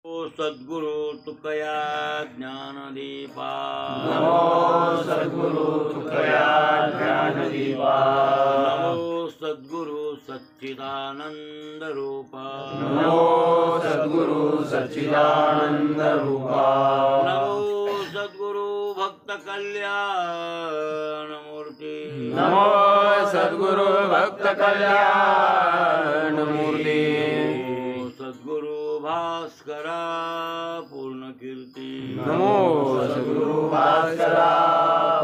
सद्गुरु तुकया ज्ञानदीपा नमो सद्गुरु तुकया ज्ञानदीपा नमो सद्गुरु सच्चिदानंद रूपा नमो सद्गुरु सच्चिदानंद रूपा नमो सद्गुरु भक्त कल्याण मूर्ति नमो सद्गुरु भक्त कल्याण मूर्ति सद्गुरु भास्करा पूर्ण कीर्ती नमो सद्गुरु भास्करा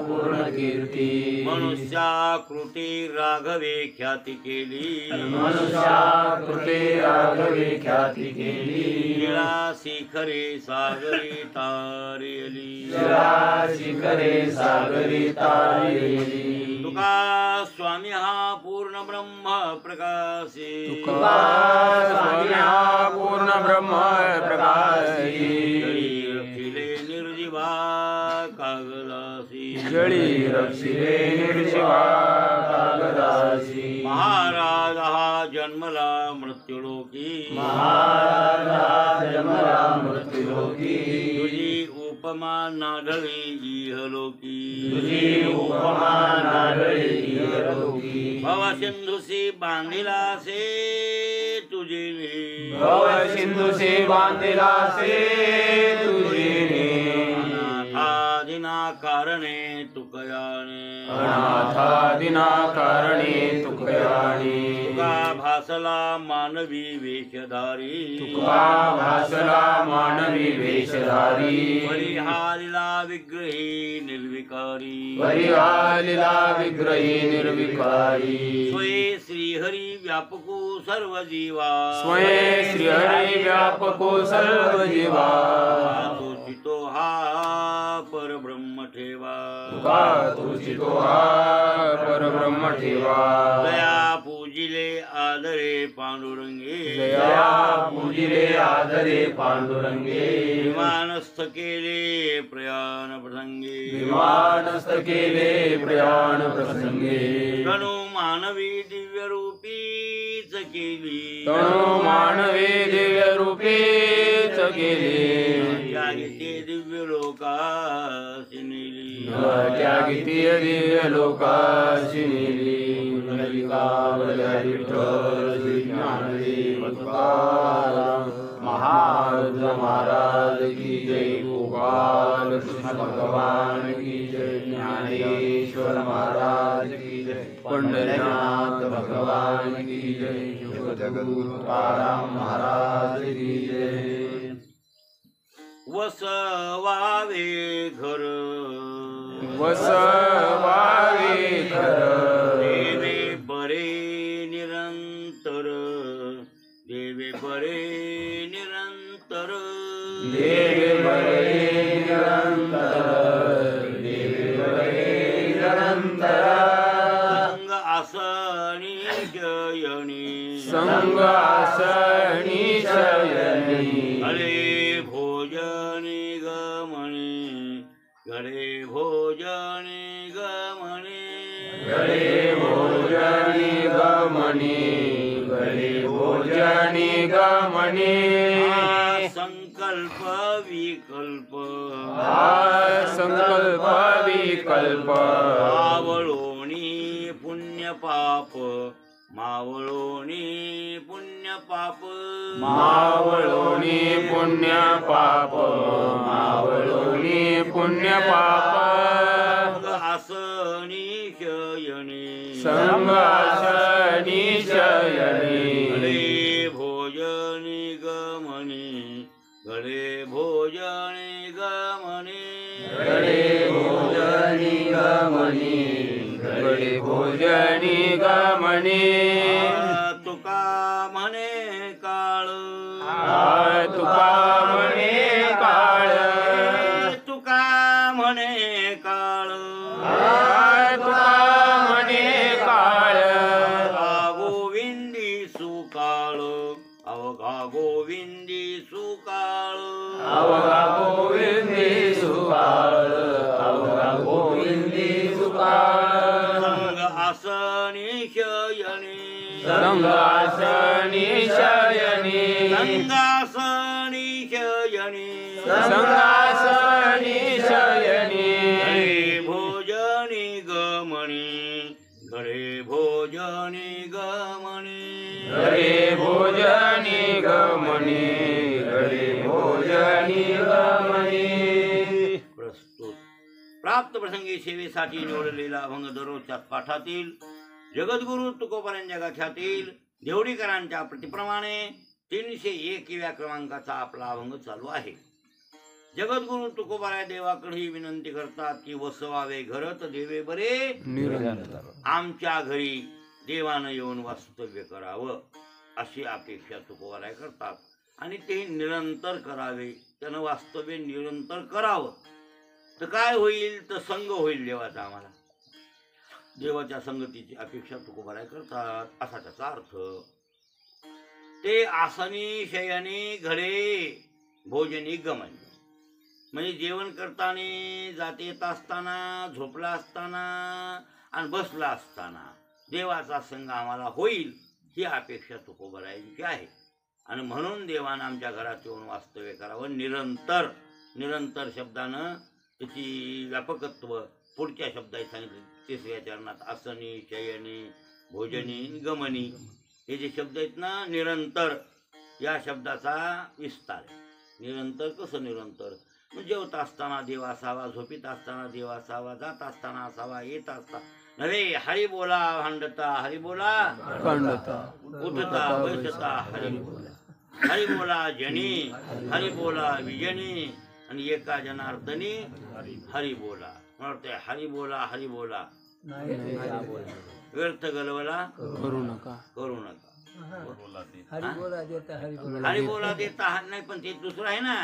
पूर्ण कीर्ती मनुष्याकृती राघवे ख्याती केली मनुष्याकृते राघवे ख्याती केली लीला शिखरे सागरी तारेली शिखरे सागरी तारेली तुका स्वामी हा पूर्ण ब्रह्म प्रकाशी तुका स्वामी हा पूर्ण ब्रह्म प्रकाशी रक्षिले निर्जीवा कागदासी जळी रक्षिले निर्जीवा कागदासी महाराज हा जन्मला मृत्यूलोकी महाराज जन्मला मृत्यूलोकी तुझी उपमा नाढळी इहलोकी तुझी उपमा नाढळी इहलोकी भवसिंधुसी बांधिलासे तुझे भव सिंधुसे बांधिलासे तुझे अनाथादिना कारणे तुकयाने अनाथादिना कारणे तुकयाने तुका भासला मानवी वेशधारी तुका भासला मानवी वेशधारी परिहारिला विग्रही निर्विकारी परिहारिला विग्रही निर्विकारी स्वये श्रीहरी व्यापको सर्व जीवा स्वये श्रीहरी व्यापको सर्व जीवा तो हा परब्रह्म ठेवा तुका तुझितो हा परब्रह्म ठेवा दया पूजिले आदरे पांडुरंगे जया पूजिले आदरे पांडुरंगे विमानस्थ केले प्रयाण प्रसंगे विमानस्थ केले प्रयाण प्रसंगे तनु मानवी दिव्य रूपीच केली तनु मानवे दिव्य रूपेच गेले त्यागिते दिव्य लोकासी नेली त्यागिती दिव्य लोकाशी नेली विठ्ठल श्री ज्ञानदेव तुकाराम महाराज महाराज की जय गोपाल कृष्ण भगवान की जय ज्ञानेश्वर महाराज की जय पंढरीनाथ भगवान की जय जगद्गुरु तुकाराम महाराज की जय वसवावे घर वसवावे घर देवे बरे निरंतर देवे बरे निरंतर देवे बरे निरंतर देवे बरे निरंतर संग आसनी जयनी संग आसनी शयनी हरे भोजनी गमनी घरे भोजनी गमनी गळे भोजनी गमनी गळे भोजनी गमनी संकल्प विकल्प संकल्प विकल्प मावळोनी पुण्य पाप मावळोनी पुण्य पाप मावळोनी पुण्य पाप मावळोनी पुण्य पाप आसनी शयनी संगासनी शयनी घरे भोजनी गमनी घरे भोजनी गमनी गळे भोजनी गमनी गळे भोजनी गमनी तुका म्हणे काळ तुका म्हणे काळ तुका म्हणे काळ तुका म्हणे काळ गोविंदी सुकाळ अवघा गोविंदी सुकाळ अवघा गोविंदी सुकाळ अवघा गोविंदी सुकाळ संग आसनी शयनी संगासनी शयनी संगासनी शयनी शयनी संघासनी शयनी घरे भोजनी गमणी घरे भोजनी गमणी घरे भोजनी गमनी घरे भोजनी गमनी. प्रस्तुत प्राप्त प्रसंगी सेवेसाठी निवडलेला अभंग दररोजच्या पाठातील जगद्गुरु तुकोबारांच्या गाथ्यातील देवडीकरांच्या प्रतिप्रमाणे 301व्या क्रमांकाचा आपला अभंग चालू आहे. जगद्गुरु तुकोबाराय देवाकडे विनंती करतात की वसवावे घरत देवे बरे आमच्या घरी देवानं येऊन वास्तव्य करावं अशी अपेक्षा तुकोबाराय करतात आणि ते निरंतर करावे. त्यानं वास्तव्य निरंतर करावं तर काय होईल तर संग होईल देवाचा. आम्हाला देवाच्या संगतीची अपेक्षा तुकोबाराय करतात असा त्याचा अर्थ. ते आसनी शयनी घरे भोजनी गमनी म्हणजे जेवण करताना जात येत असताना झोपला असताना आणि बसला असताना देवाचा संग आम्हाला होईल ही अपेक्षा तुकोबारायांची आहे. आणि म्हणून देवानं आमच्या घरात येऊन वास्तव्य करावं निरंतर. निरंतर शब्दानं त्याची व्यापकत्व पुढच्या शब्दात सांगितलं. तिसऱ्या चरणात आसनी शयनी भोजनी गमनी हे जे शब्द आहेत ना निरंतर या शब्दाचा विस्तार आहे. निरंतर कसं निरंतर जेवत असताना देव असावा झोपीत असताना देव असावा जात असताना असावा येत असता नव्हे. हरी बोला भांडता हरी बोला उठता बैठता हरी बोला हरी बोला जनी हरी बोला विजनी आणि एका जनार्दनी हरी बोला. म्हणते हरी बोला व्यर्थ गलवला करू नका हरी बोला देता नाही पण ते दुसरं आहे ना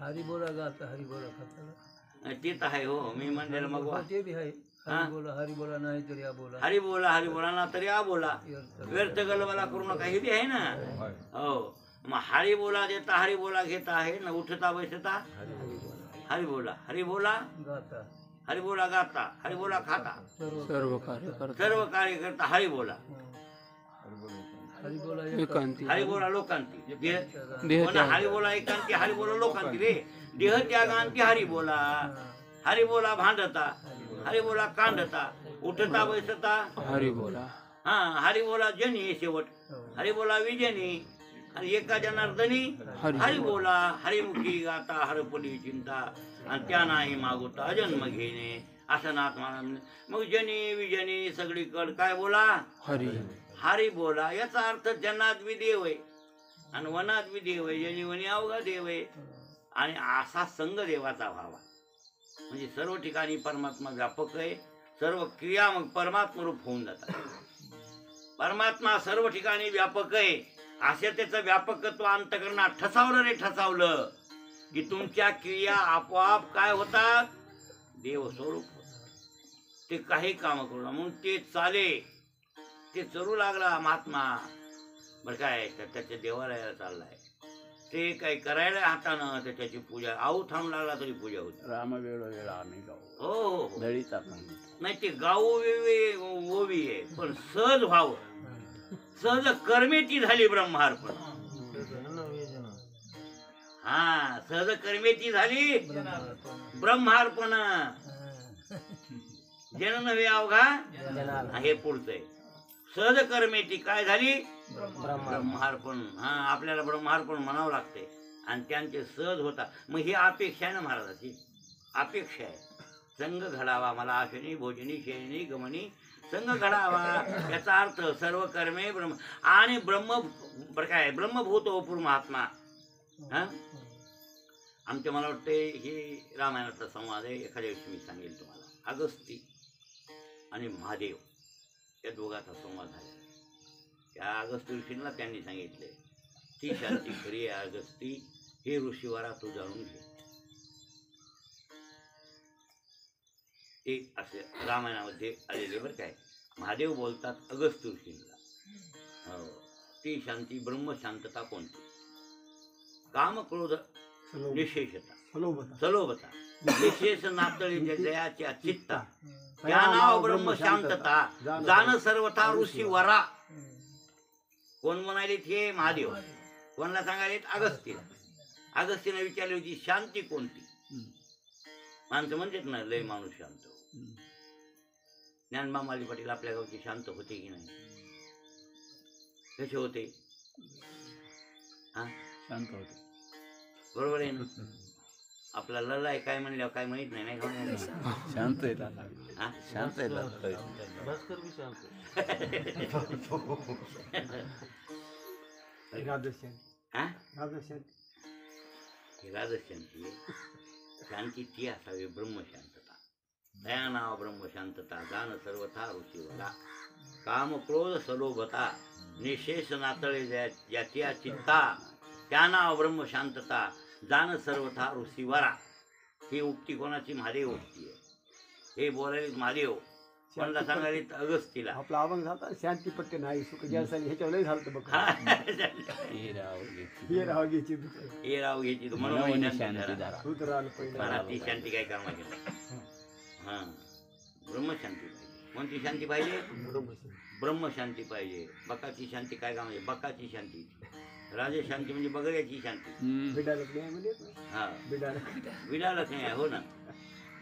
हरी बोला गाता हरी बोला खाता ते तर आहे. हो मी म्हणलेलं मग ते बी आहे. हरी बोला नाही तरी आ बोला हरी बोला ना तरी आ बोला व्यर्थ गलवला करू नका हे बी आहे ना. हो मग हरी बोला देता हरी बोला घेता आहे ना. उठता बैठता हरी बोला गाता हरी बोला गाता हरी बोला खाता सर्व कार्य करता हरी बोला हरी बोला लोकांती हरी बोला एकांती हरी बोला लोकांती रे देह त्यागांती हरी बोला भांडता हरी बोला कांडता उठता बैसता हरी बोला हरी बोला जनी शेवट हरी बोला विजनी आणि एका जनार्दनी हरी बोला हरिमुखी गाता हरपली चिंता आणि त्या नाही मागोता अजन्म घेणे असं नाथ महाराज. मग जनी विजनी सगळीकडे काय बोला हरी बोला. याचा अर्थ जनात बी देव आहे आणि वनात बी देव आहे. जनी वनी अवघा देव आहे आणि असा संग देवाचा व्हावा म्हणजे सर्व ठिकाणी परमात्मा व्यापक आहे. सर्व क्रिया मग परमात्मा रूप होऊन जातात. परमात्मा सर्व ठिकाणी व्यापक आहे असे त्याचं व्यापकत्व अंतकरणात ठसावलं रे ठसावलं की तुमच्या क्रिया आपोआप काय होतात देव स्वरूप होतात. ते काही काम करू म्हणून ते चाले ते चरू लागला महात्मा बरं काय तर त्याच्या देवालयाला चाललाय ते काही करायला हातानं तर त्याची पूजा आऊ थांब लागला तरी पूजा होती. राम वेळ आम्ही गाऊ हो दळीचा नाही ते गाऊ ओवी आहे पण सहज व्हावं सहज कर्मेची झाली ब्रह्मार्पण. हा सहज कर्मेची झाली ब्रह्मार्पण जन नव्हे अवघा हे पुढचंय. सहज कर्मेची काय झाली ब्रह्मार्पण. हा आपल्याला ब्रह्मार्पण म्हणावं लागते आणि त्यांचे सहज होता. मग ही अपेक्षा आहे ना महाराजाची अपेक्षा आहे. संघ घडावा मला आशनी भोजनी शयनी गमनी संघ घडावा याचा अर्थ सर्व कर्मे ब्रह्म आणि काय ब्रह्मभूत ओपूर महात्मा. हा आमच्या मला वाटते हे रामायणाचा संवाद आहे. एखाद्या दिवशी मी सांगेल तुम्हाला. अगस्ती आणि महादेव या दोघांचा संवाद आहे. त्या अगस्ती ऋषींना त्यांनी सांगितले ती शांती खरी आहे अगस्ती हे ऋषीवारा तू जाणून घे. ते असे रामायणामध्ये आलेले बरं काय. महादेव बोलतात अगस्त्य ऋषींना ती शांती ब्रह्मशांतता कोणती. काम क्रोध निशेषता सलोभता निशेष नातळीच्या जयाच्या चित्ता त्या नाव ब्रह्मशांतता जाण सर्वथा ऋषी वरा. कोण म्हणाले हे महादेव कोणाला सांगायले अगस्तीला. अगस्तीने विचारली होती शांती कोणती. माणसं म्हणतात ना लय माणूस शांत. ज्ञानबा माली पाटील आपल्या गावची शांत होते की नाही? कसे होते? हा शांत होते. बरोबर आहे ना. आपला लल्लाय काय म्हणल्यावर काय माहित नाही, नाही का? शांत आहे लाला. हा? शांत आहे लाला. भास्कर बी शांत. हा? ही राजशांती आहे. शांती ती असावी ब्रह्मशांतता. दया नाव ब्रह्मशांतता. जाण सर्वथा ऋषीवरा. काम क्रोध सलोभता. निशेष नातळे ज्याची चित्ता. त्या नाव ब्रह्मशांतता. जाण सर्वथा ऋषीवरा. ही उक्ती कोणाची? महादेव उक्ती आहे. हे बोलायला महादेव, कोणाला सांगायला अगस्तीला. आपला अभंग झाला शांती पट्टे नाही सुख ज्यासाठी ह्याच्यावर लय झालं बघ. हे राव घ्यायची. हे राव घ्यायची हे राव घ्यायची तू मनोमनी म्हणून शांती धरा. रुद्राला पहिलं मला ती शांती काय कामाची नाही. हा ब्रह्मशांती पाहिजे. कोणती शांती पाहिजे? ब्रह्मशांती पाहिजे. बकाची शांती काय कामाची? बकाची शांती. राजे शांती म्हणजे बगड्याची शांती. बिडालक न्याय म्हणत ना. हा बिडालक बिडालक न्याय. हो ना,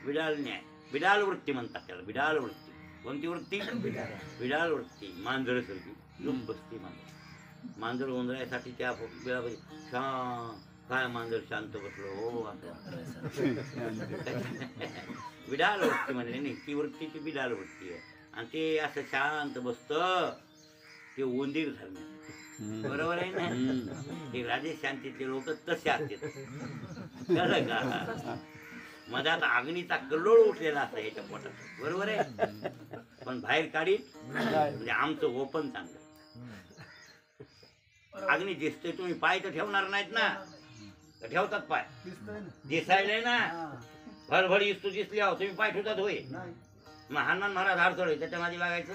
बिडाल न्याय. बिडाल वृत्ती म्हणतात त्याला. बिडाल वृत्ती. कोणती वृत्ती? बिडाल वृत्ती. मांजर सारखी लुंब बसती मांजर. मांजर उंदरायसाठी त्या बिळामध्ये काय मांजर शांत बसलो हो असं. बिडाल वृत्ती म्हणले नाही, ती वृत्ती ती बिडाल वृत्ती आहे. आणि ते असं शांत बसतं ते उंदीर धरणे. बरोबर आहे ना. ते राजे शांतीतले लोक तसे असतात. कळलं का? मधात अग्नीचा कल्लोळ उठलेला असता याच्या पोटात. बरोबर आहे. पण बाहेर काढीत म्हणजे आमचं ओपन चांगलं. अग्नी दिसतोय, तुम्ही पाय तर ठेवणार नाहीत ना. ठेवतात पाय? दिसायला ना. भरभर इस्तू दिसली आहो तुम्ही पाय ठेवतात होय? मग हनुमान महाराज हारतोय त्याच्या मागे लागायचं.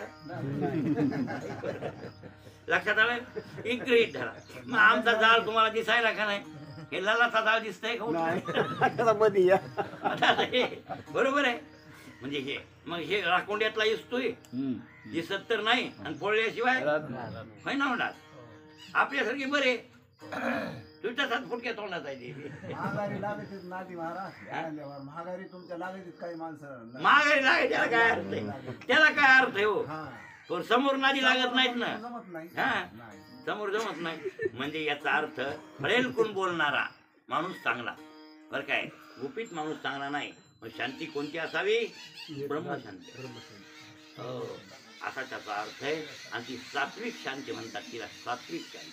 लक्षात आलं? इकडे धरा. मग आमचा जाळ तुम्हाला दिसायला का नाही? हे ललाचा जाळ दिसतंय का? मध्ये या बरोबर आहे. म्हणजे हे मग हे राकोंड्यातला दिसतोय, दिसत तर नाही. आणि पोळल्याशिवाय होय ना म्हणतात. आपल्यासारखे बरे तुझ्या 7 फुटक्या तोंडात आहे. महागारी लागायची नाती महाराज. महागारी तुमच्या लागायची काही माणसं. महागारी लागाय त्याला काय अर्थ आहे? त्याला काय अर्थ आहे हो? पण समोर नादी लागत नाहीत ना. जमत नाही. हा समोर जमत नाही. म्हणजे याचा अर्थ फळेल कोण बोलणारा माणूस चांगला. बरं काय? गुपित माणूस चांगला नाही. मग शांती कोणती असावी? ब्रह्मशांती. हो असा त्याचा अर्थ आहे. आणि ती सात्विक शांती म्हणतात तिला. सात्विक शांती.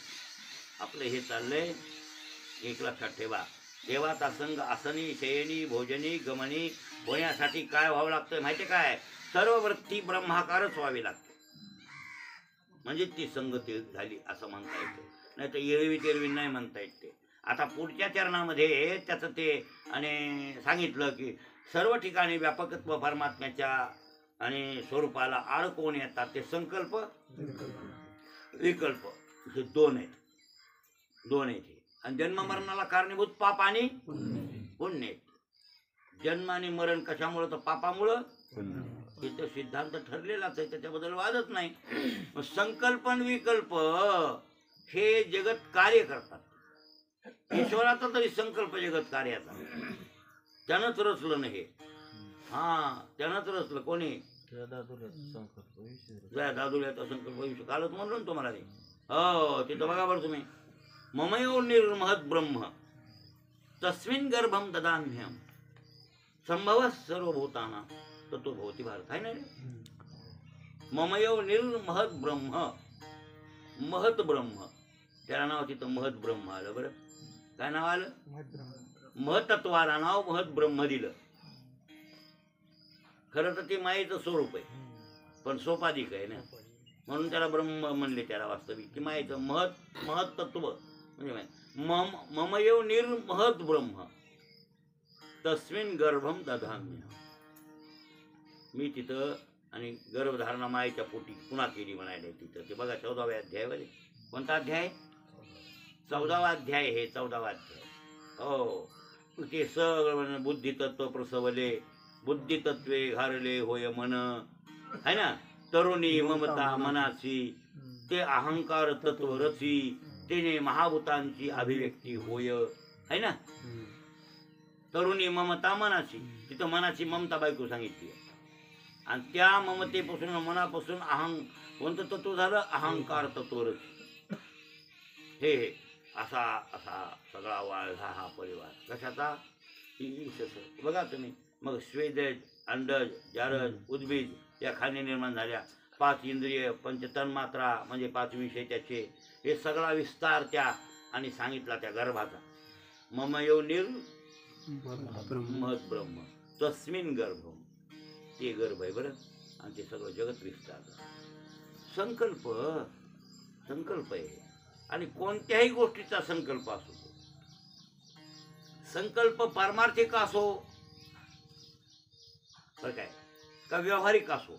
आपलं हे चाललंय. एक लक्षात ठेवा. देवाचा संघ आसनी शयनी भोजनी गमनी होण्यासाठी काय व्हावं लागतं माहिती काय? सर्व वृत्ती ब्रह्माकारच व्हावी लागते. म्हणजे ती संगती झाली असं म्हणता येतं. नाही तर एरवी तेरवी नाही म्हणता येत ते. आता पुढच्या चरणामध्ये त्याचं ते आणि सांगितलं की सर्व ठिकाणी व्यापकत्व परमात्म्याच्या आणि स्वरूपाला अडकवून येतात ते संकल्प विकल्प. हे दोन आहेत. आणि जन्म मरणाला कारणीभूत पाप आणि पुण्य आहेत. जन्म आणि मरण कशामुळं? तर पापामुळं. इथं सिद्धांत ठरलेलाच आहे, त्याच्याबद्दल वादच नाही. मग संकल्प आणि विकल्प हे जगत कार्य करतात. ईश्वराचा तरी संकल्प जगत कार्याचा. त्यानंच रचलं नाही. हा त्यानंच रचलं. कोणी? दादुल्याचा संकल्प विषय कालच म्हणलो ना तुम्हाला. हो तिथं बघा बरं तुम्ही. ममयो निर्महत ब्रह्म तस्मिन् गर्भम ददाम्यहम संभव सर्वभूतानां ततो भवति भारत. आहे ना रे? ममयो निर्महत ब्रह्म. महत ब्रह्म. त्याला नाव तिथं महत ब्रह्म आलं. बरं काय नाव आलं? महतत्वाला नाव महत ब्रह्म दिलं. खरं तर ते मायेचं स्वरूप आहे, पण सोपाधिक आहे ना. म्हणून त्याला ब्रह्म म्हणले. त्याला वास्तविक की मायेचं महत तत्व म्हणजे ममयो निर्महत ब्रह्म तस्मिन् गर्भम दधाम्य. मी तिथं आणि गर्भधारणा मायेच्या पोटी पुन्हा केली म्हणायला तिथं. ते बघा 14व्या अध्यायामध्ये. कोणता अध्याय? 14वा अध्याय. हे 14वा अध्याय. हो ते सगळं बुद्धितत्व प्रसवले बुद्धितत्वे घारले होय मन. है ना? तरुणी ममता मनाची ते अहंकार तत्व रची तेने महाभूतांची अभिव्यक्ती होय. आहे ना. तरुणी ममता मनाची, तिथं मनाची ममता बायको सांगितली. आणि त्या ममतेपासून मनापासून कोणतं तत्व झालं, अहंकार तत्वरच. हे असा असा सगळा वाढला हा परिवार. कशाचा? बघा तुम्ही. मग स्वेदज, अंडज, जारज, उद्भिज या खाणे निर्माण झाल्या. 5 इंद्रिय, पंचतन्मात्रा म्हणजे 5 विषय त्याचे. हे सगळा विस्तार त्या आणि सांगितला त्या गर्भाचा. मम योनिर मद ब्रह्म तस्मिन गर्भ. ते गर्भ आहे बरं. आणि ते सगळं जगत विस्तार. संकल्प संकल्प आहे. आणि कोणत्याही गोष्टीचा संकल्प असो, संकल्प पारमार्थिक असो बरं काय का व्यावहारिक असो,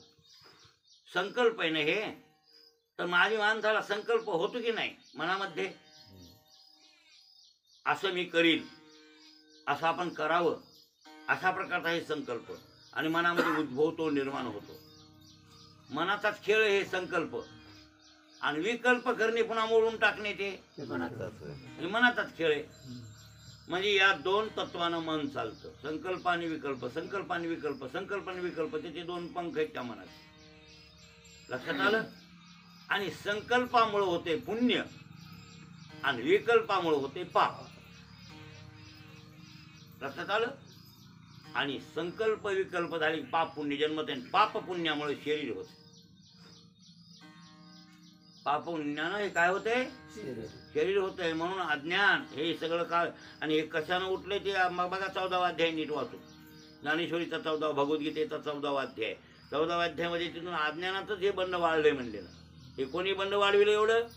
संकल्प आहे ना हे. तर माझी माणसाला संकल्प होतो की नाही मनामध्ये, असं मी करील, असं आपण करावं, अशा प्रकारचा हे संकल्प आणि मनामध्ये उद्भवतो, निर्माण होतो. मनाचाच खेळ हे संकल्प. आणि विकल्प करणे पुन्हा मोडून टाकणे ते मनाचाच खेळ आहे. म्हणजे या 2 तत्वानं मन चालतं. संकल्प आणि विकल्प, संकल्प आणि विकल्प, संकल्प आणि विकल्प. त्याचे 2 पंख आहेत त्या मनाचे. लक्षात आलं. आणि संकल्पामुळे होते पुण्य आणि विकल्पामुळे होते पाप. लक्षात आलं. आणि संकल्प विकल्प झाली पाप पुण्य जन्मते. पाप पुण्यामुळे शरीर होते. पाप पुण्यानं हे काय होते, शरीर होते. म्हणून अज्ञान हे सगळं काळ. आणि हे कशानं उठले ते बघा 14वा अध्याय नीट वाचून. ज्ञानेश्वरीचा 14वा, भगवद्गीतेचा 14वा अध्याय. 14व्या अध्यायामध्ये तिथून अज्ञानातच हे बंड वाढलंय म्हणलेलं. हे कोणी बंड वाढविलं एवढं?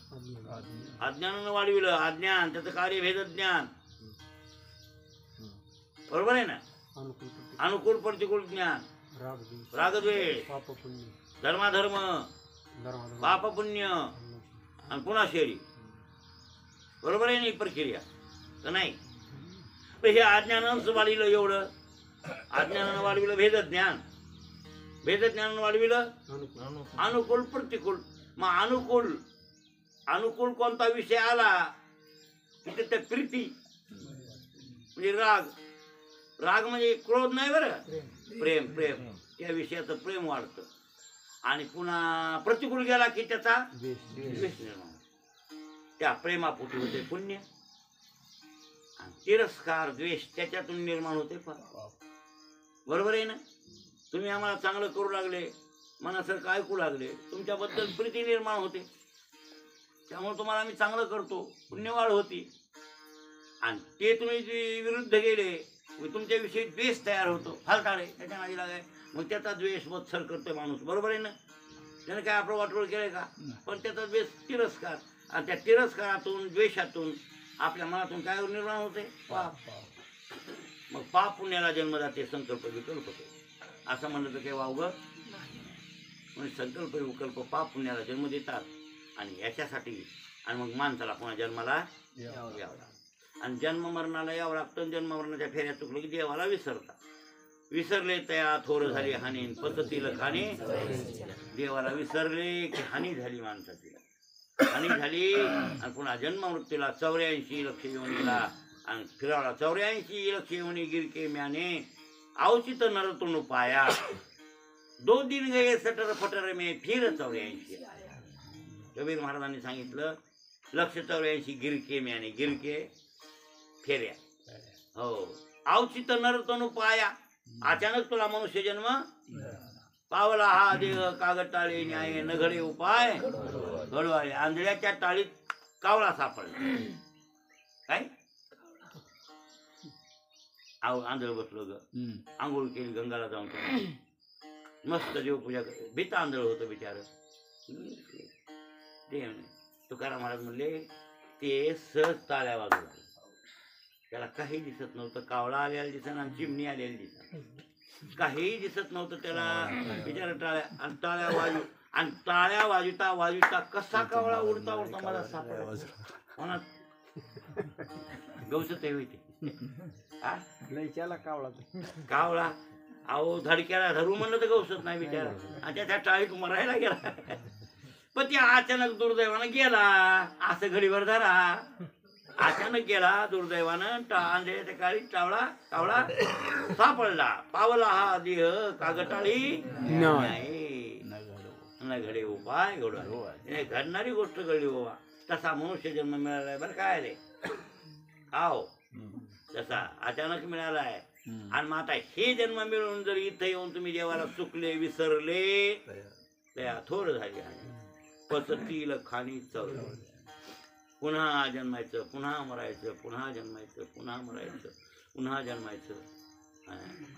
अज्ञानानं वाढविलं. अज्ञान त्याचं कार्य भेद ज्ञान. बरोबर आहे ना. अनुकूल प्रतिकूल ज्ञान, रागद्वेष, धर्माधर्म, पाप पुण्य आणि पुन्हा शरीर. बरोबर आहे ना ही प्रक्रिया तर नाही. पण हे अज्ञानानं वाढविलं एवढं. अज्ञानानं वाढविलं भेद ज्ञान, भेद ज्ञानानं वाढविलं अनुकूल प्रतिकूल. मग अनुकूल अनुकूल कोणता विषय आला तिथे त्या प्रीती म्हणजे राग. राग म्हणजे क्रोध नाही बरं, प्रेम. प्रेम त्या विषयाचं प्रेम वाढतं. आणि पुन्हा प्रतिकूल गेला की त्याचा द्वेष निर्माण. त्या प्रेमापोटी होते पुण्य. आणि तिरस्कार द्वेष त्याच्यातून निर्माण होते पाप. बरोबर आहे ना. तुम्ही आम्हाला चांगलं करू लागले, मनासारखं ऐकू लागले, तुमच्याबद्दल प्रीती निर्माण होते. त्यामुळे तुम्हाला आम्ही चांगलं करतो, पुण्यवाढ होती. आणि ते तुम्ही विरुद्ध गेले तुमच्याविषयी द्वेष तयार होतो. फालताळे त्याच्या मागे लागाय. मग त्याचा द्वेष वत्सर करतोय माणूस. बरोबर आहे ना. त्याने काय आपलं वाटोळ केलंय का? पण त्याचा द्वेष तिरस्कार. आणि त्या तिरस्कारातून द्वेषातून आपल्या मनातून काय निर्माण होते? पाप. मग पाप पुण्याला जन्म जाते, संकल्प विकल्प होते. असं म्हणलं तर काही वावगं. म्हणजे संकल्प विकल्प पाप पुण्याला जन्म देतात. आणि याच्यासाठी आणि मग माणसाला पुन्हा जन्माला यावं लागतं. आणि जन्म मरणाला यावं लागतं. जन्म मरणाच्या फेऱ्या चुकलं की देवाला विसरतात. विसरले तया थोर झाली हानी, पद्धतीला खाणे. देवाला विसरले की हानी झाली माणसाची, हानी झाली. आणि पुन्हा जन्म मृत्यूला 84 लक्ष योनीला. आणि फिरावला 84 लक्ष योनी गिरके म्याने. अवचित नरतून पाया 2 दिन गए सटर फटर में फिर 84. कबीर महाराजांनी सांगितलं 184 गिरके म्याने. गिरके फेऱ्या. हो. अवचित नरतून पाया. अचानक तुला मनुष्य जन्म पावला हा देह. कागद टाळे न्याय न घडे उपाय घडवाळे. आंधळ्याच्या टाळीत कावळा सापडला. काय आंधळ बसलो ग. आंघोळ केली गंगाला जाऊन मस्त देवपूजा कर. भीता आंधळ होतं बिचार. ते तुकाराम महाराज म्हणले ते सहज टाळ्या वाजवत. त्याला काही दिसत नव्हतं. कावळा आलेला दिसत आणि चिमणी आलेली दिसत. काहीही दिसत नव्हतं त्याला. बिचारा टाळ्या आणि टाळ्या वाजू आणि टाळ्या वाजवता वाजवता कसा कावळा उडता उडता मला सापडला. गवसत आहे होते कावळा. अहो धडक्याला धरू म्हणलं तर गवसत नाही बिचारा. आणि त्या टाळीत मरायला गेला. पण ते अचानक दुर्दैवानं गेला. असं घडीवर धरा अचानक गेला दुर्दैवानं आंधळ्याच्या काळी टावळा सापडला. पावला हा देह कागटाळी नाही, न घडे उपाय घडवा. घडणारी गोष्ट घडली बाबा. तसा मनुष्य जन्म मिळालाय बरं काय रे. आहो तसा अचानक मिळालाय. आणि मग आता हे जन्म मिळून जर इथं येऊन तुम्ही देवाला चुकले विसरले त्या थोर झाली आहे. पचतील खाणी चव. पुन्हा जन्मायचं, पुन्हा मरायचं, पुन्हा जन्मायचं, पुन्हा मरायचं, पुन्हा जन्मायचं.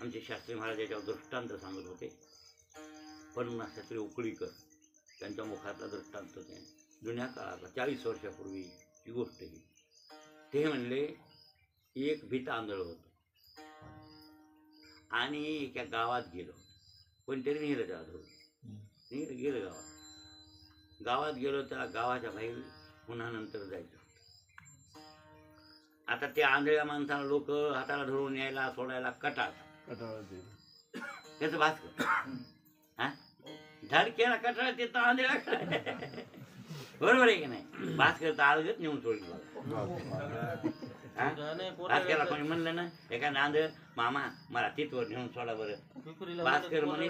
आमचे शास्त्री महाराज याच्यावर दृष्टांत सांगत होते. पन्नास शास्त्री उकळीकर त्यांच्या मुखातला दृष्टांत ते जुन्या काळातला 40 वर्षापूर्वीची गोष्ट ही. ते म्हणले एक भीत आंधळ होतं आणि एका गावात गेलो. कोणतरी नेलं त्या धरून गेलं गावात गेलो. त्या गावाच्या बाहेर पुन्हा नंतर जायचं. आता त्या आंधळ्या माणसाला लोक हाताला धरून यायला सोडायला कटाळ त्याचं भास्कर हा धडक्याला कटाळ ते तर आंधळ्या बरोबर आहे की नाही. भास्कर तर आळगत नेऊन सोडली. भास्करला कोणी म्हणलं ना एखादा आंधळ मामा मला तिथवर नेऊन सोडा बरं. भास्कर म्हणे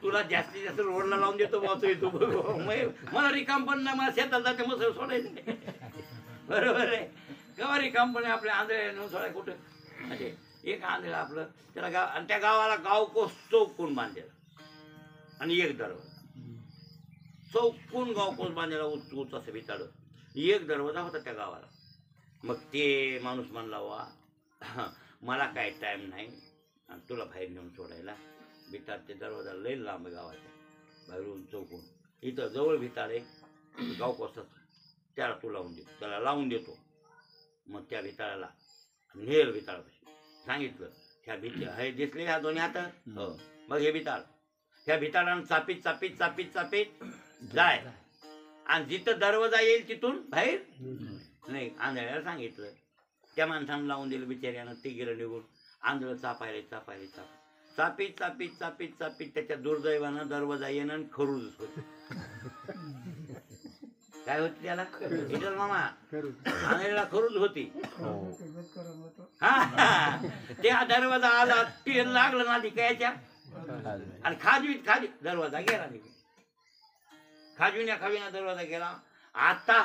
तुला जास्तीत जास्त रोडला लावून देतो बाबा येतो मला रिकाम पण नाही. मला शेतात जाते मग सोडायचं नाही. बरोबर आहे. केव्हा रिकाम पण आपल्या आंधळ्या नेऊन सोडाय कुठं. म्हणजे एक आंधळा आपलं त्याला गाव आणि त्या गावाला गाव चौकून बांधलेला आणि एक दरवाजा. चौकून गावकोस बांधलेला उच असं भिताडं. एक दरवाजा होता त्या गावाला. मग ते माणूस म्हणला वा मला काय टाईम नाही आणि तुला बाहेर नेऊन सोडायला. भिताड ते दरवाजा लई लांब गावाच्या बाहेरून चौकून. इथं जवळ भिताड आहे गावकोसाच. त्याला तू लावून देतो, त्याला लावून देतो. मग त्या भिताळाला नेल भिताळापाशी सांगितलं ह्या हे दिसले ह्या दोन्ही हात हो मग हे भिताळ ह्या भिताळानं चापीत चापीत चापीत चापीत जाय आणि जिथं दरवाजा येईल तिथून बाहेर नाही. आंधळ्याला सांगितलं. त्या माणसानं लावून दिलं बिचाऱ्यानं. ते गेलं निघून. आंधळ चापायले चापीत चापीत चापीत चापीत त्याच्या दुर्दैवानं दरवाजा येणं आणि खरूज होत. काय होती त्याला इटल मामा आंधळ्याला खरूज होती. हा त्या दरवाजा आला ते लागलं ना तिकायच्या आणि खाजवीत दरवाजा गेला. खाजविना दरवाजा गेला. आता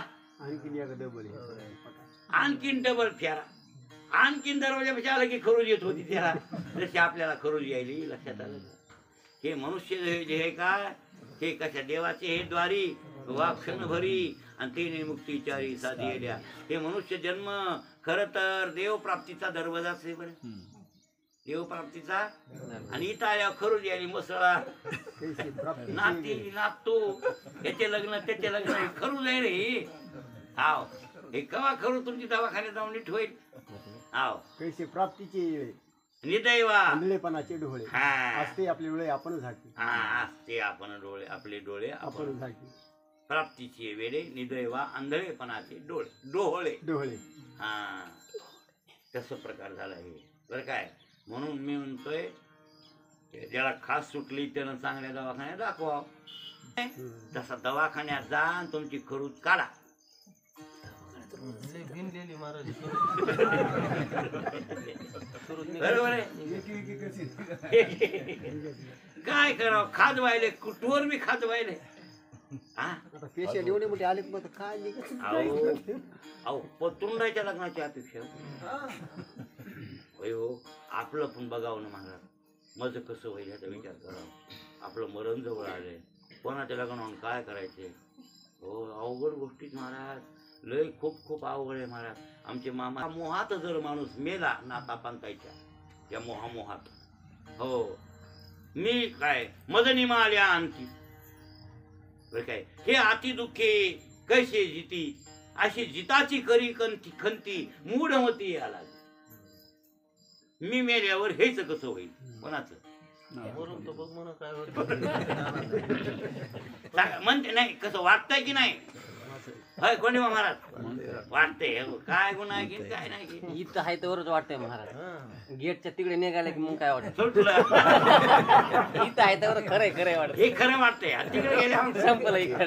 आणखीन डबल फेरा. आणखीन दरवाजापेक्षा आलं की खरूज येत होती त्याला. जशी आपल्याला खरूज यायली लक्षात आलं. हे मनुष्य जे आहे का हे कशा देवाचे हे द्वारी वाक्षण भरी आणि तिने मुक्तीचारी साधिल्या. हे मनुष्य जन्म खर तर देवप्राप्तीचा दरवाजाच आहे बरं. देवप्राप्तीचा. आणि इथं आल्या खरूज यायली मसळा नाती नातू याचे लग्न त्याचे लग्न खरूज आहे रे. हाव हे कवा खरू तुमची दवाखान्यात जाऊन नीट होईल. हाव कैसे प्राप्तीचे निदैवा आंधळेपणाचे डोळे असते आपले डोळे आपण झाकी. हा असते आपण डोळे आपले डोळे आपण झाकी. प्राप्तीचे वेळे निदैवा आंधळेपणाचे डोळे डोळे हा तसं प्रकार झाला हे बरं काय. म्हणून मी म्हणतोय ज्याला खास सुटली त्यानं चांगल्या दवाखान्यात दाखवा. तसा दवाखान्यात जा आणि तुमची खरूज काढा. बरोबर आहे. काय करावं खाज व्हायले कुठवर मी खाज व्हायले. पेशंट एवढे मोठे आले मग काय अहो पतुंडाच्या लग्नाची अपेक्षा हो. आपलं पण बघावं ना महाराज. माझं कसं होईल ह्याचा विचार करावा. आपलं मरण जवळ आलंय. कोणाच्या लग्नावर काय करायचे हो. अवघड गोष्टीच महाराज. लय खूप अवघड आहे महाराज. आमचे मामा मोहात जर माणूस मेला नाता पंतायच्या या मोहात हो. मी काय मदनिमा आल्या आणखी बरं काय. हे अति दुःखे कैसे जिती अशी जिताची करी खंती मूढमती आला. मी मेल्यावर हेच कसं होईल कोणाचं म्हणते नाही कसं वाटतंय की नाही. होय कोणी महाराज वाटतंय काय गुन्हा आहे की काय नाही. इथं आहे तरच वाटतंय महाराज. गेटच्या तिकडे निघाले की मग काय वाटत तुला इथं आहे तर खरंय वाटत. हे खरं वाटतंय तिकडे गेल्या संपलं इकडे.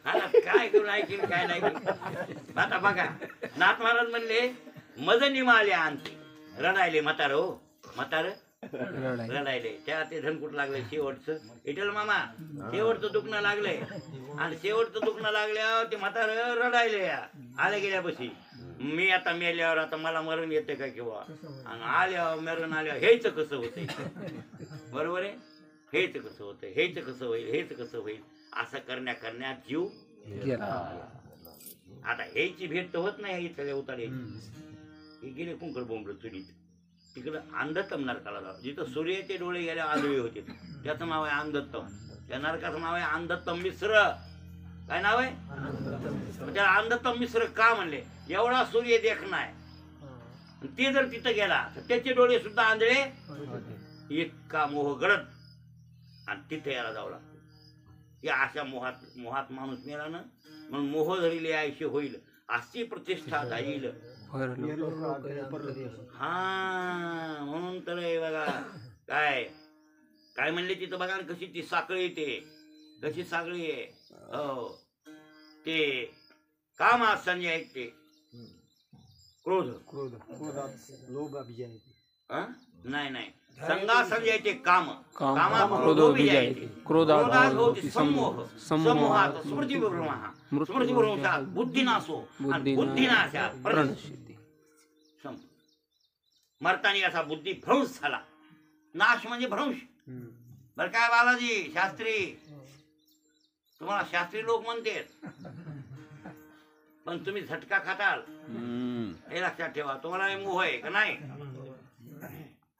हा ना, काय करून ऐकीन काय नाही करून. आता बघा नाथ महाराज म्हणले मज निमाले आणते रडायले म्हातार हो म्हातार रडायले त्या ते धनकुट लागले शेवटचं विठ्ठल मामा शेवटचं दुखणं लागलंय आणि शेवटचं दुखणं लागल्यावर ते म्हातार रडायले आल्या गेल्यापाशी मी आता मेल्यावर आता मला मरण येते का किंवा आणि आल्यावर मरण आल्यावर हेच कसं होतंय बरोबर आहे हेच कसं होतंय हेच कसं होईल हेच कसं होईल असं करण्यात जीव आता ह्याची भेट तर होत नाही इथल्या उतार्याची हे गेले कुंकड बोंबड चुलीत तिकडं अंधत्तम नरकाला जाऊ जिथं सूर्याचे डोळे गेले आंधळे होते त्याचं नाव आहे अंधत्तम त्या नरकाचं नाव आहे अंधत्तम मिश्र काय नाव आहे त्याला अंधत्तम मिश्र का म्हणले एवढा सूर्य देखणा आहे ते जर तिथं गेला तर त्याचे डोळे सुद्धा आंधळे इतका मोह गडद आणि तिथे यायला जावं लागतं या अशा मोहात माणूस मेला ना म्हणून मोह धरिले आयशी होईल अशी प्रतिष्ठा जाईल हा म्हणून तर बघा काय काय म्हणले तिथं बघा कशी ती साखळी येते कशी साखळी आहे हो ते काम संजय ऐकते क्रोध नाही नाही संगा संजयते काम कामात क्रोधोभिजायते क्रोधात होती समोह समोहात स्मृतिभ्रमः स्मृतिभ्रंशात बुद्धिनाशो आणि बुद्धिनाशात प्रणशिद्धी मरतानी असा बुद्धी भ्रंश झाला नाश म्हणजे भ्रंश बर काय बालाजी शास्त्री तुम्हाला शास्त्री लोक म्हणते पण तुम्ही झटका खाताल हे लक्षात ठेवा तुम्हाला मोह आहे का नाही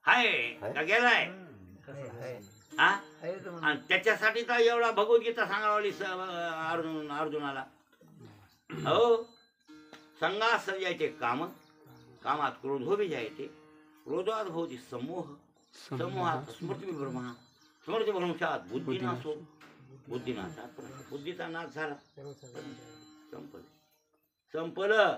हाय का गेलाय हा आणि त्याच्यासाठी तर एवढा भगवद्गीता सांगावली अर्जुनाला हो संगा संजयते काम कामात क्रोधोभिजायते क्रोधात भवती समोह समूहात स्मृतिभ्रमः स्मृतिभ्रंशात बुद्धिनाशो बुद्धिनाशात बुद्धीचा नाश झाला संपलं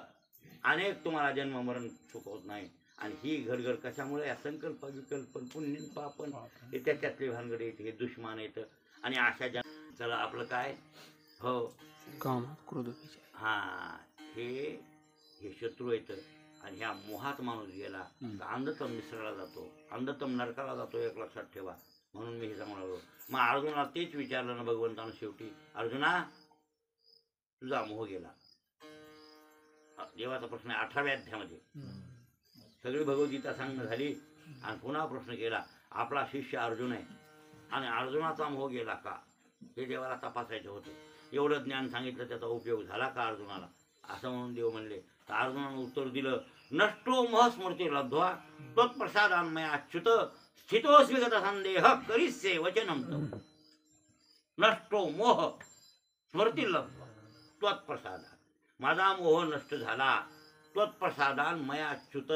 अनेक तुम्हाला जन्म मरण चुकवत नाही आणि ही घडघड कशामुळे या संकल्प विकल्प पुण्य पापन हे त्याच्यातले भानगड येते हे दुश्मन येतं आणि अशा चला आपलं काय हो काम क्रोध हा हे शत्रू येतं आणि ह्या मोहात माणूस गेला तर अंधतम मिसळला जातो अंधतम नरकाला जातो एक लक्षात ठेवा म्हणून मी हे सांगणार मग अर्जुनाला तेच विचारलं ना भगवंतानं शेवटी अर्जुना तुझा मोह गेला देवाचा प्रश्न आहे 18व्या अध्यायामध्ये सगळी भगवद्गीता सांगणं झाली आणि पुन्हा प्रश्न केला आपला शिष्य अर्जुन आहे आणि अर्जुनाचा मोह गेला का हे देवाला तपासायचं होतं एवढं ज्ञान सांगितलं त्याचा उपयोग झाला का अर्जुनाला असं म्हणून देव म्हणले तर अर्जुनानं उत्तर दिलं नष्टो मोह स्मृती लब्ध्वा त्वत्प्रसादान्मया अच्युत स्थितोऽस्मि गत संदेह करिष्ये वचनं तव नष्टो मोह स्मृती लब्ध्वा त्वत्प्रसादात् माझा मोह नष्ट झाला त्वत्प्रसादान मया अच्युत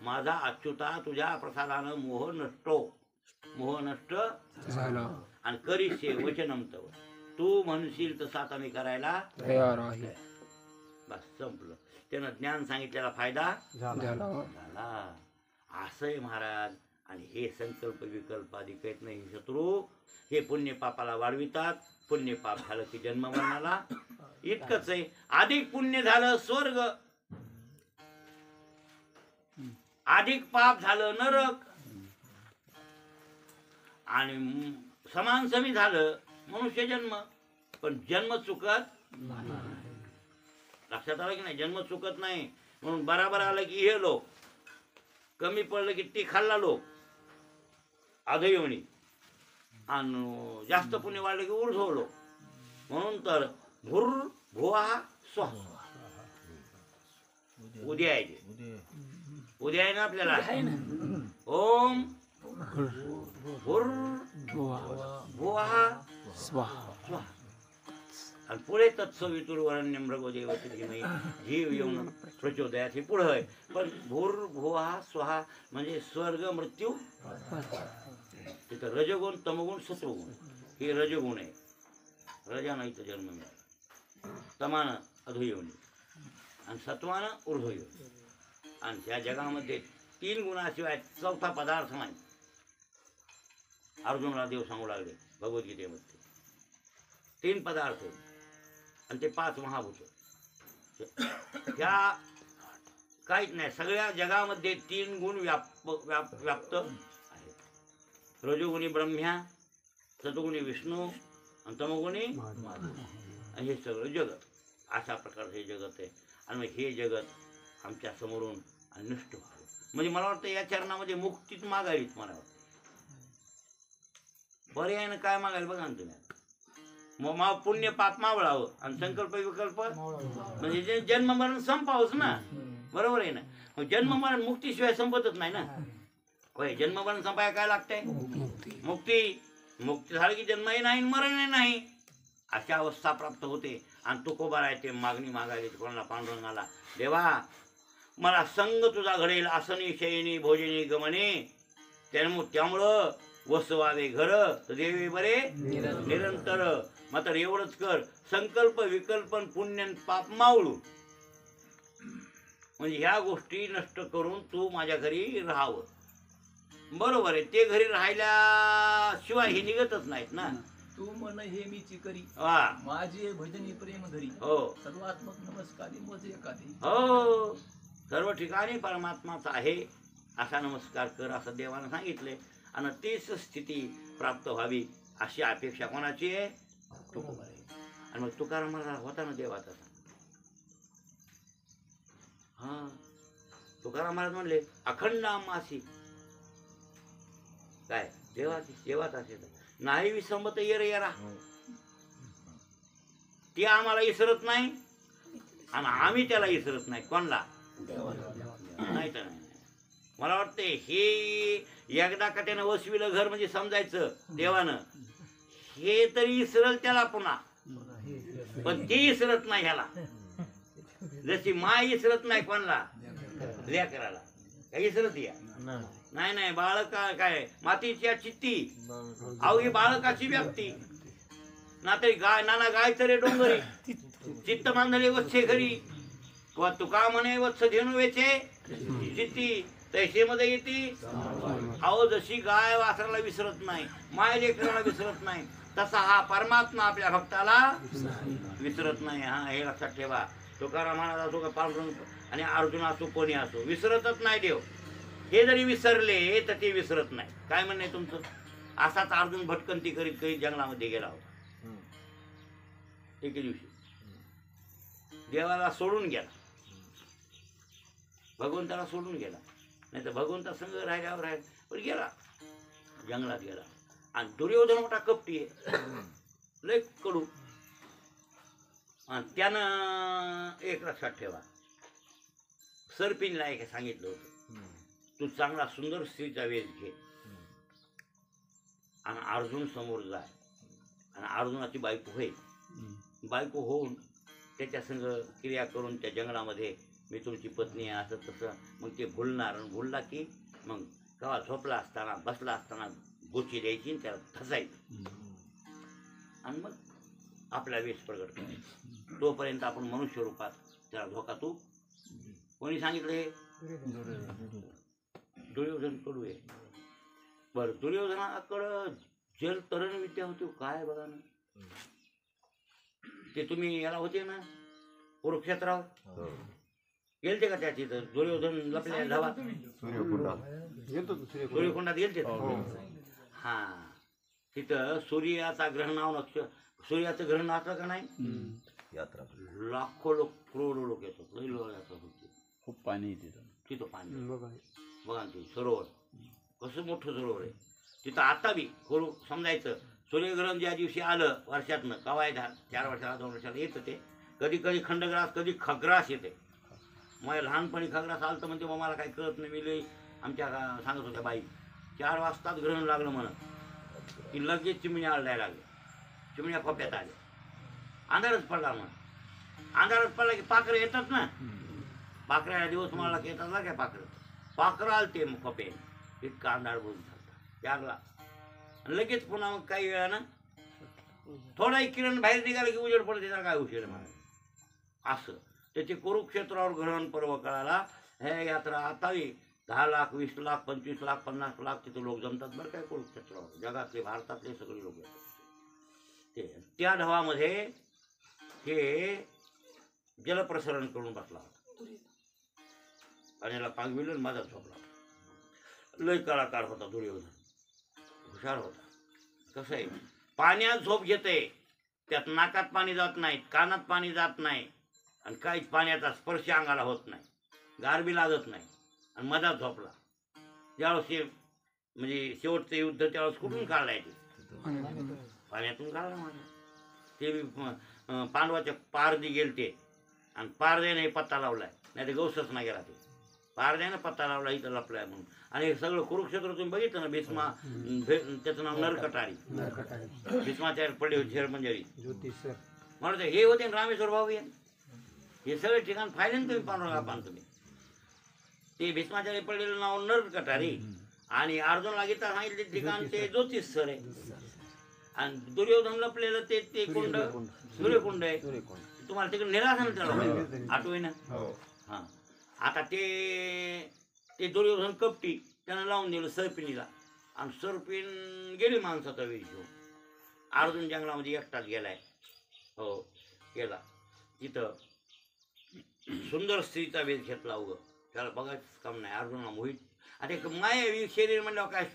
माझा अच्युता तुझ्या प्रसादानं मोह नष्ट झाला आणि करिष्ये वचनं तव तू म्हणशील तसं आता मी करायला तयार आहे बस संपलं त्यानं ज्ञान सांगितलेला फायदा झाला असंय महाराज आणि हे संकल्प विकल्प आदी कळत नाही शत्रू हे पुण्य पापाला वाढवितात पुण्य पाप झालं की जन्म मरणाला इतकंच आहे अधिक पुण्य झालं स्वर्ग अधिक पाप झालं नरक आणि समान समी झालं मनुष्य जन्म पण जन्म चुकत लक्षात आलं की नाही जन्म चुकत नाही म्हणून बराबर आलं की हे लोक कमी पडलं की ती खाल्ला लोक अधयोनी आणि जास्त पुण्य वाढलं की ऊर्ध्व लोक म्हणून तर भुर भुवा स्वाहा उद्या आहे उद्या आहे ना आपल्याला ओम भुर भुवा स्वाहा आणि पुढे तत्सवितुर्वरण्यम भृगोदेवती जीव येऊन प्रचोदयात हे पुढं आहे पण भूर भुवा स्वाहा म्हणजे स्वर्ग मृत्यू तिथं रजगुण तमगुण सत्वगुण हे रजगुण आहे रजानं इथं जन्म मिळाला तमानं अधोयोनी आणि सत्वानं ऊर्ध्वयोनी आणि ह्या जगामध्ये 3 गुणाशिवाय चौथा पदार्थ नाही अर्जुनाला देव सांगू लागले भगवद्गीतेमध्ये 3 पदार्थ आणि ते 5 महाभूत. ह्या काहीच नाही, सगळ्या जगामध्ये 3 गुण व्याप्त आहेत. रजोगुणी ब्रह्म्या, सतोगुणी विष्णू आणि तमोगुणी आणि हे सगळं जगत. अशा प्रकारचं हे जगत आहे. आणि मग हे जगत आमच्या समोरून आणि नष्ट व्हावं म्हणजे मला वाटतं या चरणामध्ये मुक्तीच मागावीच. मला वाटतं पर्यायनं काय मागायला बघा ना तुम्ही. मग पुण्य पाप मावळावं आणि संकल्प विकल्प म्हणजे जन्म मरण संपावच ना. बरोबर आहे ना. मग जन्म मरण मुक्तीशिवाय संपतच नाही ना. होय, जन्म मरण संपाय काय लागतंय? मुक्ती. मुक्ती झाली की जन्मही नाही मरणही नाही अशा अवस्था प्राप्त होते. आणि तुकोबा राहते मागणी मागायला कोणाला पांडुरंगाला, देवा मला संग तुझा घडेल आसनी शयनी भोजनी गमने, त्यामुळं वसवावे घर देवे बरे निरंतर. मात्र एवढंच कर, संकल्प विकल्पन पुण्य पाप मावळू म्हणजे ह्या गोष्टी नष्ट करून तू माझ्या घरी राहावं. बरोबर आहे. ते घरी राहिल्याशिवाय हे निघतच नाहीत ना. तू मन हे मीची करी हा. माझे भजनी प्रेम धरी. हो. सर्वात्मक नमस्कारी मोजे एकाधी. हो, सर्व ठिकाणी परमात्माचा आहे असा नमस्कार कर असं देवानं सांगितले. आणि तीच स्थिती प्राप्त व्हावी अशी अपेक्षा कोणाची आहे? तुकोबाची. आणि मग तुकाराम महाराज होता ना देवाचा. हा, तुकाराम महाराज म्हणले अखंड आम्हासी काय देवाची देवात असेल नाही विसंबत येर येरा. ती आम्हाला इसरत नाही आणि आम्ही त्याला इसरत नाही. कोणला? नाही तर नाही. मला वाटते हे एकदा का त्यानं वसविलं घर म्हणजे समजायचं देवानं हे तरी इसरल त्याला पुन्हा, पण ते इसरत नाही ह्याला. जशी माय इसरत नाही कोणला? लेकराला. काही इसरत या नाही. नाही बाळक काय मातीच्या चित्ती अहो ही बाळकाची व्याप्ती ना. तरी गाय नाना गाय तरी डोंगरी चित्त मांधले वत्से घरी व तुका म्हणे वत्स धेनू वेचे चित्ती तैसे मध्ये येते. अहो जशी गाय वासराला विसरत नाही, माय लेकराला विसरत नाही, तसा हा परमात्मा आपल्या भक्ताला विसरत नाही. हा, हे लक्षात ठेवा. तुकाराम महाराज असो का पांडुरंग आणि अर्जुन असो कोणी असो विसरतच नाही देव. हे जरी विसरले तर ते विसरत नाही. काय म्हणणे तुमचं? असाच अर्जुन भटकंती करीत करीत जंगलामध्ये गेला होता. एके दिवशी देवाला सोडून गेला, भगवंताला सोडून गेला. नाही तर भगवंता संग राहिल्यावर राहील, पण गेला जंगलात गेला. आणि दुर्योधन मोठा कपटी आहे, लय कडू. आणि त्यानं एक लक्षात ठेवा, सरपिनला एक सांगितलं होतं तू चांगला सुंदर स्त्रीचा वेश घे आणि अर्जुन समोर जाय आणि अर्जुनाची बायको होईल. बायको होऊन त्याच्या संग क्रिया करून त्या जंगलामध्ये मी तुमची पत्नी आहे असं तसं. मग ते भुलणार आणि भुलला की मग केव्हा झोपला असताना बसला असताना गोची द्यायची आणि त्याला फसायचं आणि मग आपला वेश प्रगट करायचा. तोपर्यंत आपण मनुष्य रूपात त्याला धोका. तू कोणी सांगितले? दुर्योधन कडू आहे. बरं, दुर्योधनाकडं जल तरण विद्या होती काय बघा ना. ते तुम्ही याला होते ना कुरुक्षेत्रावर गेलते का? त्याची तर दुर्योधन लपल्या धावा सूर्यकुंडात गेलते. हा, तिथं सूर्याचा ग्रहणाव सूर्याचं ग्रहण असलं का नाही, लाखो लोक करोडो लोक येतात. लई लोक खूप पाणी तिथं. तिथं पाणी बघा ना. ते सरोवर कसं मोठं सरोवर आहे तिथं. आता बी करू समजायचं सूर्यग्रहण ज्या दिवशी आलं वर्षातनं कवाय 4 वर्षाला 2 वर्षाला येतं ते. कधी कधी खंडग्रास कधी खग्रास येते. मग लहानपणी खग्रास आलं तर म्हणते मग मला काही कळत नाही. मी लई आमच्या सांगत होत्या बाई 4 वाजताच ग्रहण लागलं म्हणत की लगेच चिमण्या आळायला लागल्या. चिमण्या खोप्यात आल्या. अंधारच पडला मग. अंधारच पडला की पाखरं येतात ना. पाखऱ्याला दिवस मला येतात ना काय पाखरं आलते मग खोपे. इतका अंधार बोलून चालतात त्यागला. लगेच पुन्हा मग काही वेळानं थोडाही किरण बाहेर निघाला की उजेड पडते. त्याला काय उशीर मला असं. त्याचे कुरुक्षेत्रावर ग्रहण पर्व कळाला. हे यात्रा आताही 10 लाख 20 लाख 25 लाख 50 लाख तिथे लोक जमतात बरं काय कुरुक्षेत्रावर. जगातले भारतातले सगळे लोक येतात. ते त्या ढवामध्ये ते जलप्रसरण करून बसला होता आणि याला पांगविलं माझा झोपला होता. लय कलाकार होता दुर्योधन, हुशार होता. कसं आहे, पाण्यात झोप घेते, त्यात नाकात पाणी जात नाही, कानात पाणी जात नाही आणि काहीच पाण्याचा स्पर्श अंगाला होत नाही, गारबी लागत नाही आणि मधात झोपला. ज्यावेळेस ते म्हणजे शेवटचं युद्ध त्यावेळेस कुठून काढलाय ते पाण्यातून काढला माझा. ते पांडवाच्या पारदी गेलते आणि पारद्याने पत्ता लावलाय, नाही ते गौसच नाही गेला. ते पारद्याने पत्ता लावला इथं लपलाय म्हणून. आणि हे सगळं कुरुक्षेत्र तुम्ही बघितलं ना, भीष्मा त्याचं नाव नरकटारी, भीष्माचार्य पडले होते शेरमंजरी म्हणून हे होते रामेश्वर भाऊ. हे सगळे ठिकाण पाहिले ना तुम्ही पांडुरंगा तुम्ही. ते भीष्माचार्य पडलेलं नाव नरकटारी आणि अर्जुनला गीता सांगितले ठिकाण ते ज्योतिष सर आहे आणि दुर्योधन लपलेलं ते कुंड सूर्यकुंड आहे. तुम्हाला तिकडे निरासन त्याला आठवे ना. हा, आता ते दुर्योधन कपटी त्यानं लावून दिलं सर्पिणीला आणि सर्पिण गेली माणसाचा वेळ घेऊन. अर्जुन जंगलामध्ये एकटाच गेलाय. हो गेला तिथं सुंदर स्त्रीचा वेध घेतला. उगं त्याला बघायचं काम नाही. अर्जुनला मोहित आता एक मायावी शरीर म्हणल्यावर काय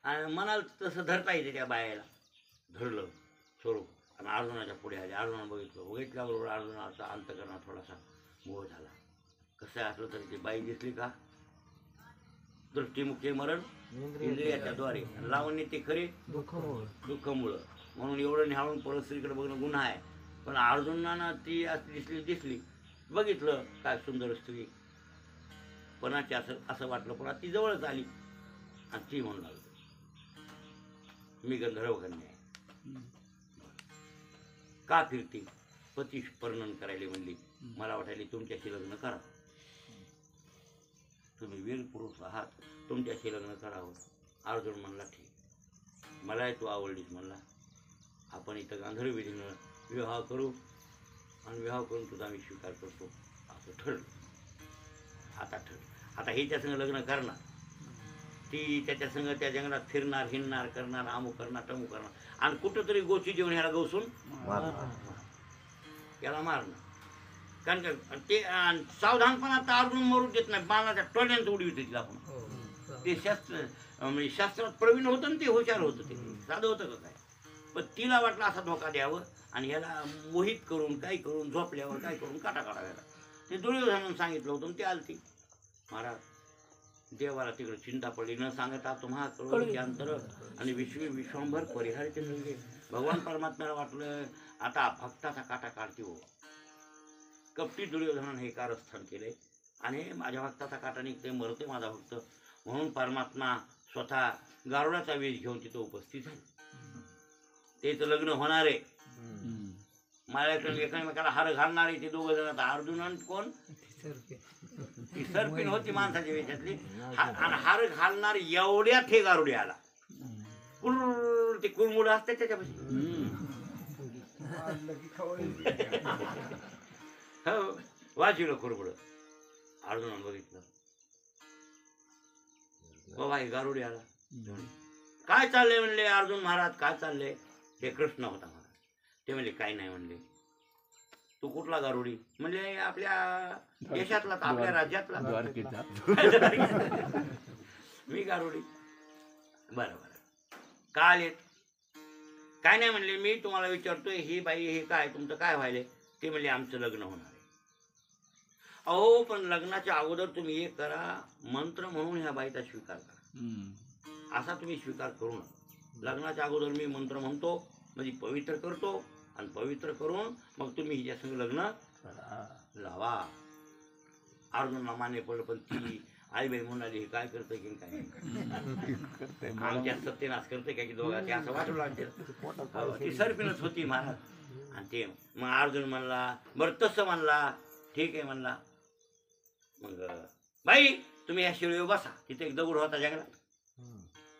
आणि मनाला तसं धरता येते. त्या बायाला धरलं स्वरूप आणि अर्जुनाच्या पुढे आले. अर्जुनानं बघितल्याबरोबर अर्जुनाचा अंतकरणात थोडासा मोह झाला. कसं असलं तरी ती बाई दिसली का दृष्टीमुखे मरण इंद्रियाच्या द्वारे लावणे ते खरे दुःखमुळं म्हणून एवढं निहाळून परस्त्रीकडे बघणं गुन्हा आहे. पण अर्जुनानं ती दिसली बघितलं काय सुंदर स्त्री पणाची असं वाटलं. पण ती जवळच आली आणि ती म्हणू लागली मी गंधर्व कन्या आहे. का फिरती पती वर्णन करायला म्हणली. मला वाटायला तुमच्याशी लग्न करा, तुम्ही वीर पुरुष आहात, तुमच्याशी लग्न करावं. अर्जुन म्हणला ठीक, मलाही तू आवडलीस म्हणला. आपण इथं गांधर्व विधीनं विवाह करू आणि विवाह करून तुझा मी स्वीकार करतो असं ठरलं. आता हे त्या संग लग्न करणार, ती त्याच्या संग त्या जंगलात फिरणार हिंडणार करणार अमुक करणार तमुक करणार आणि कुठंतरी गोची जेवण ह्याला गवसून याला मारणं. कारण का ते सावधानपणा तर अर्जुन मरू देत नाही. बाणाच्या टोल्यानं उडी होते तिला. आपण ते म्हणजे शास्त्रात प्रवीण होतं ना, ते हुशार होतं, ते साधं होतं का काय. पण तिला वाटलं असा धोका द्यावं आणि ह्याला मोहित करून काही करून झोपल्यावर काय करून काटा काढायला. ते दुर्योधनानं सांगितलं होतं. ते आलती महाराज देवाला तिकडे चिंता पडली न सांगता तुम्हा कळून अंतर आणि विश्वंभर परिहारचे संगे. भगवान परमात्म्याला वाटलं आता भक्ताचा काटा काढते हो. कपटी दुर्योधनानं हे कारस्थान केले आणि माझ्या भक्ताचा काटा निघते, मरते माझा भक्त. म्हणून परमात्मा स्वतः गारुडाचा वेश घेऊन तिथं उपस्थित झाले. तेच लग्न होणार आहे. माझ्याकडे एकमेकाला हार घालणारे ते दोघं जण. अर्जुन आणि कोण ती सर्पिण होती माणसाच्या वेशातली आणि हार घालणार एवढ्यात हे गारुडी आला. ते कुरमुड असते त्याच्यापाशी. हो वाचिलं कुरमुड. अर्जुनानं बघितलं बाबा हे गारुडी आला. काय चाललंय म्हणले अर्जुन महाराज, काय चाललंय. हे कृष्ण होता महाराज. ते म्हणले काय नाही म्हणले. तू कुठला गारुडी म्हणजे आपल्या देशातला आपल्या राज्यातला. मी गारुडी. बरं का आलेत. काय नाही म्हणले. मी तुम्हाला विचारतोय ही बाई हे काय तुमचं काय व्हायले. ते म्हणले आमचं लग्न होणार आहे. अहो पण लग्नाच्या अगोदर तुम्ही एक करा, मंत्र म्हणून ह्या बाईचा स्वीकार करा. असा तुम्ही स्वीकार करू नका. लग्नाच्या अगोदर मी मंत्र म्हणतो म्हणजे पवित्र करतो आणि पवित्र करून मग तुम्ही हिच्या संग लग्न लावा. अर्जुनला मान्य पडलं. पण ती आईबाई म्हणाली हे काय करतं की काय आमच्या सत्यनाश करते काय की दोघा ते असं वाटू लागते. ती सर्पिणच होती महाराज. आणि ते मग अर्जुन म्हणला बरं तसं म्हणला ठीक आहे म्हणला. मग बाई तुम्ही ह्या शिळीवर बसा. तिथे एक दगड होता जंगलात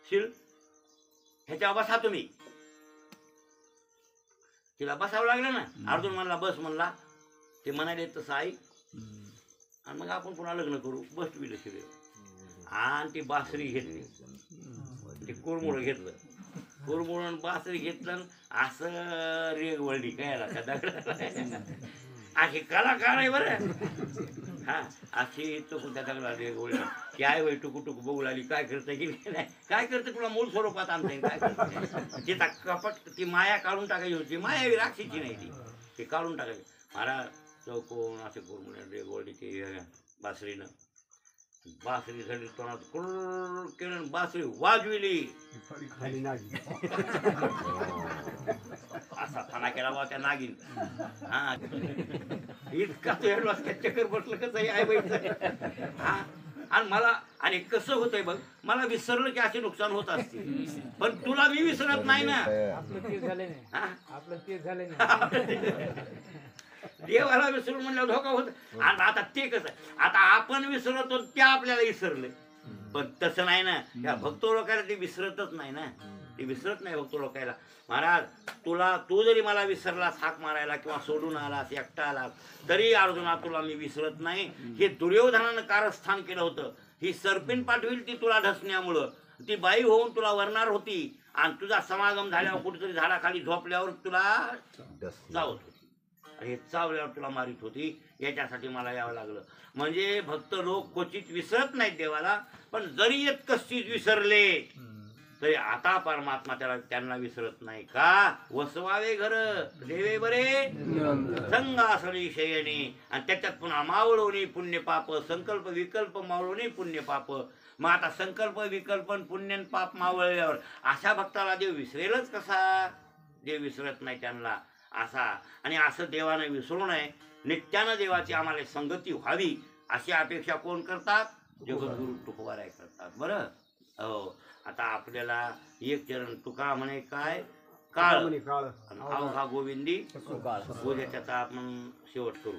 शिळ, ह्याच्यावर बसा तुम्ही. तिला बसावं लागलं ना. अर्जुन म्हणला बस म्हणला. ते म्हणाले तसं आई आणि मग आपण पुन्हा लग्न करू. बसविलं शिळे आणि ती बासरी घेतली, ते कोरमुळं घेतलं कुरमुळून बासरी घेतलं आणि असं रेग वळली काय आला त्या दगडाला अशी कलाकार आहे बरं. हा अशी तो त्या दगडाला रेग वळली की आई वय टुकू टुकू बघू लागली काय करतं की नाही काय करतं तुला मूळ स्वरूपात आणता काय करतं तिचा कपट ती माया काढून टाकायची होती. माया राक्षीची नाही ती काढून टाकायची. महाराज चौकोन असे कुरमुळे रेग वळली ती बासरीनं. बासरी झाली तोंडात कुर केलं बासरी वाजविली असा फणा केला बा त्या नागिन. हा इतका तो एडवास चक्कर बसलं कसं आहे बाईचं. हा आणि मला आणि कसं होतंय बघ मला विसरलं की असे नुकसान होत असते पण तुला मी विसरत नाही ना. देवाला विसरून म्हणल्यावर धोका होत. आणि आता ते कसं आता आपण विसरतो ते आपल्याला विसरले पण तसं नाही ना. या भक्त लोकांना ते विसरतच नाही ना. ते विसरत नाही भक्त लोकांना. महाराज तू जरी मला विसरलास हाक मारायला किंवा सोडून आलास एकटा आलास तरी अर्जुना तुला मी विसरत नाही. हे दुर्योधनानं कारस्थान केलं होतं. ही सरपीण पाठविल ती तुला ढसण्यामुळं ती बाई होऊन तुला वरणार होती आणि तुझा समागम झाल्यावर कुठेतरी झाडाखाली झोपल्यावर तुला जावत होती आणि चावल्यावर तुला मारित होती. याच्यासाठी मला यावं लागलं. म्हणजे भक्त लोक क्वचित विसरत नाहीत देवाला पण जरी येत कशीच विसरले तरी आता परमात्मा त्यांना विसरत नाही. का वसवावे घर देवे बरे संघासनी शयने आणि त्याच्यात पुन्हा मावळवणी पुण्य पाप संकल्प विकल्प मावळवणी पुण्य पाप. मग आता संकल्प विकल्प पुण्य पाप मावळल्यावर अशा भक्ताला देव विसरेलच कसा. देव विसरत नाही त्यांना असा. आणि असं देवानं विसरू नये. नित्यानं देवाची आम्हाला संगती व्हावी अशी अपेक्षा कोण करतात. जगद्गुरु तुकोबाराय करतात. बरं हो. आता आपल्याला एक चरण तुका म्हणे काय काळ अवघा गोविंदी उद्या त्याचा आपण शेवट करू.